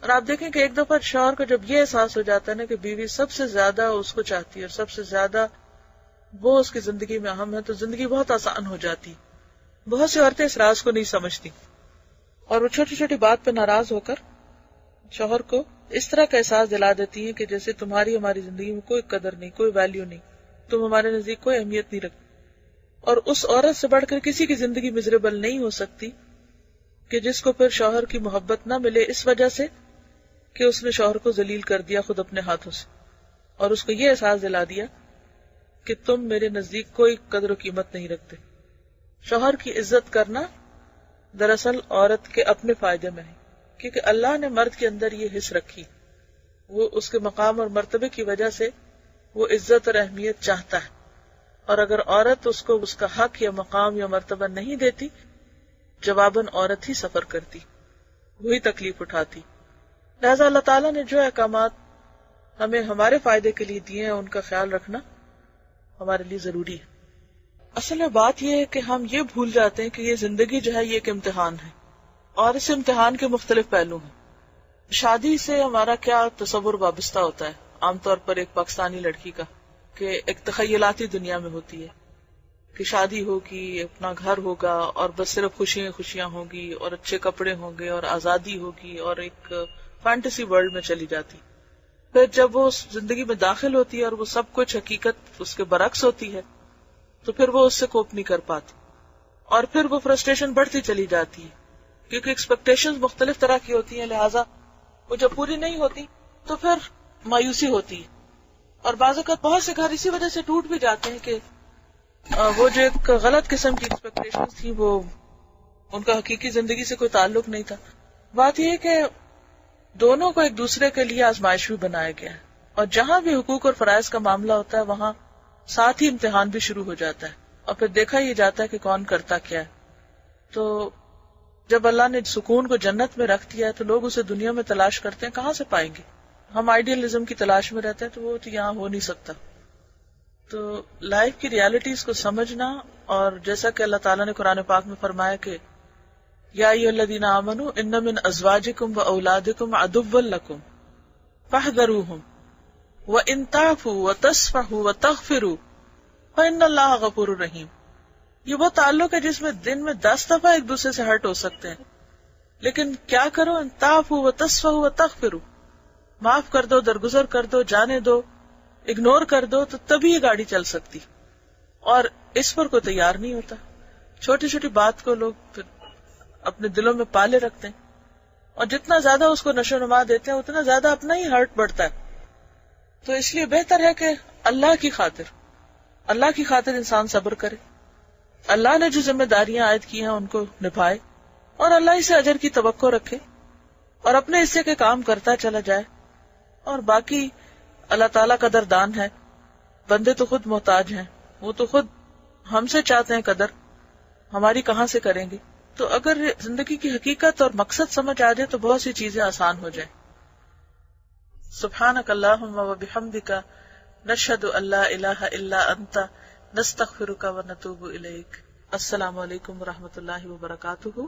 اور آپ دیکھیں کہ ایک دفعہ شوہر کو جب یہ احساس ہو جاتا ہے نا کہ بیوی سب سے زیادہ اس کو چاہتی ہے اور سب سے زیادہ وہ اس کی زندگی میں اہم ہے، تو زندگی بہت آسان ہو جاتی. بہت سی عورتیں اس راز کو نہیں سمجھتی اور وہ چھوٹی چھوٹی بات پہ ناراض ہو کر شوہر کو اس طرح کا احساس دلا دیتی ہیں کہ جیسے تمہاری ہماری زندگی میں کوئی قدر نہیں، کوئی ویلیو نہیں، تم ہمارے نزدیک کوئی اہمیت نہیں رکھتی. اور اس عورت سے بڑھ کر کسی کی زندگی مزریبل نہیں ہو سکتی کہ جس کو پھر شوہر کی محبت نہ ملے اس وجہ سے کہ اس نے شوہر کو ذلیل کر دیا خود اپنے ہاتھوں سے، اور اس کو یہ احساس دلا دیا کہ تم میرے نزدیک کوئی قدر و قیمت نہیں رکھتے. شوہر کی عزت کرنا دراصل عورت کے اپنے فائدے میں ہے، کیونکہ اللہ نے مرد کے اندر یہ حس رکھی، وہ اس کے مقام اور مرتبے کی وجہ سے وہ عزت اور اہمیت چاہتا ہے، اور اگر عورت اس کو اس کا حق یا مقام یا مرتبہ نہیں دیتی، جواباً عورت ہی سفر کرتی، وہی تکلیف اٹھاتی. لہذا اللہ تعالیٰ نے جو احکامات ہمیں ہمارے فائدے کے لیے دیے ہیں ان کا خیال رکھنا ہمارے لیے ضروری ہے. اصل میں بات یہ ہے کہ ہم یہ بھول جاتے ہیں کہ یہ زندگی جو ہے یہ ایک امتحان ہے، اور اس امتحان کے مختلف پہلو ہیں. شادی سے ہمارا کیا تصور وابستہ ہوتا ہے عام طور پر ایک پاکستانی لڑکی کا، کہ ایک تخیلاتی دنیا میں ہوتی ہے کہ شادی ہوگی، اپنا گھر ہوگا اور بس صرف خوشیاں خوشیاں ہوں گی اور اچھے کپڑے ہوں گے اور آزادی ہوگی، اور ایک فینٹیسی ورلڈ میں چلی جاتی. پھر جب وہ اس زندگی میں داخل ہوتی ہے اور وہ سب کچھ حقیقت اس کے برعکس ہوتی ہے تو پھر وہ اس سے کوپ نہیں کر پاتی، اور پھر وہ فرسٹریشن بڑھتی چلی جاتی ہے کیونکہ ایکسپیکٹیشنز مختلف طرح کی ہوتی ہیں، لہٰذا وہ جب پوری نہیں ہوتی تو پھر مایوسی ہوتی ہے. اور بعض اوقات بہت سے گھر اسی وجہ سے ٹوٹ بھی جاتے ہیں کہ وہ جو ایک غلط قسم کی ایکسپیکٹیشنز تھی وہ ان کا حقیقی زندگی سے کوئی تعلق نہیں تھا. بات یہ ہے کہ دونوں کو ایک دوسرے کے لیے آزمائش بھی بنایا گیا ہے، اور جہاں بھی حقوق اور فرائض کا معاملہ ہوتا ہے وہاں ساتھ ہی امتحان بھی شروع ہو جاتا ہے، اور پھر دیکھا یہ جاتا ہے کہ کون کرتا کیا ہے. تو جب اللہ نے سکون کو جنت میں رکھ دیا ہے تو لوگ اسے دنیا میں تلاش کرتے ہیں، کہاں سے پائیں گے؟ ہم آئیڈیلزم کی تلاش میں رہتے ہیں تو وہ تو یہاں ہو نہیں سکتا. تو لائف کی ریالٹیز کو سمجھنا، اور جیسا کہ اللہ تعالیٰ نے قرآن پاک میں فرمایا کہ یا ایھا الذین آمنوا ان من ازواجکم واولادکم عدوا لکم فاحذروہم وان تعفوا وتصفحوا وتغفروا فان اللہ غفور رحیم. یہ وہ تعلق ہے جس میں دن میں 10 دفعہ ایک دوسرے سے ہرٹ ہو سکتے ہیں، لیکن کیا کرو؟ ان تعفوا وتصفحوا وتغفروا، معاف کر دو، درگزر کر دو، جانے دو، اگنور کر دو، تو تبھی یہ گاڑی چل سکتی. اور اس پر کوئی تیار نہیں ہوتا. چھوٹی چھوٹی بات کو لوگ پھر اپنے دلوں میں پالے رکھتے ہیں، اور جتنا زیادہ اس کو نشو نما دیتے ہیں اتنا زیادہ اپنا ہی ہرٹ بڑھتا ہے. تو اس لیے بہتر ہے کہ اللہ کی خاطر انسان صبر کرے، اللہ نے جو ذمہ داریاں عائد کی ہیں ان کو نبھائے، اور اللہ ہی سے اجر کی توقع رکھے اور اپنے حصے کے کام کرتا چلا جائے. اور باقی اللہ تعالیٰ قدردان ہے، بندے تو خود محتاج ہیں، وہ تو خود ہم سے چاہتے ہیں قدر، ہماری کہاں سے کریں گے. تو اگر زندگی کی حقیقت اور مقصد سمجھ آ جائے تو بہت سی چیزیں آسان ہو جائیں. سبحانک اللہم و بحمدک نشہد ان لا الہ الا انت نستغفرک و نتوب الیک. السلام علیکم و رحمۃ اللہ وبرکاتہ.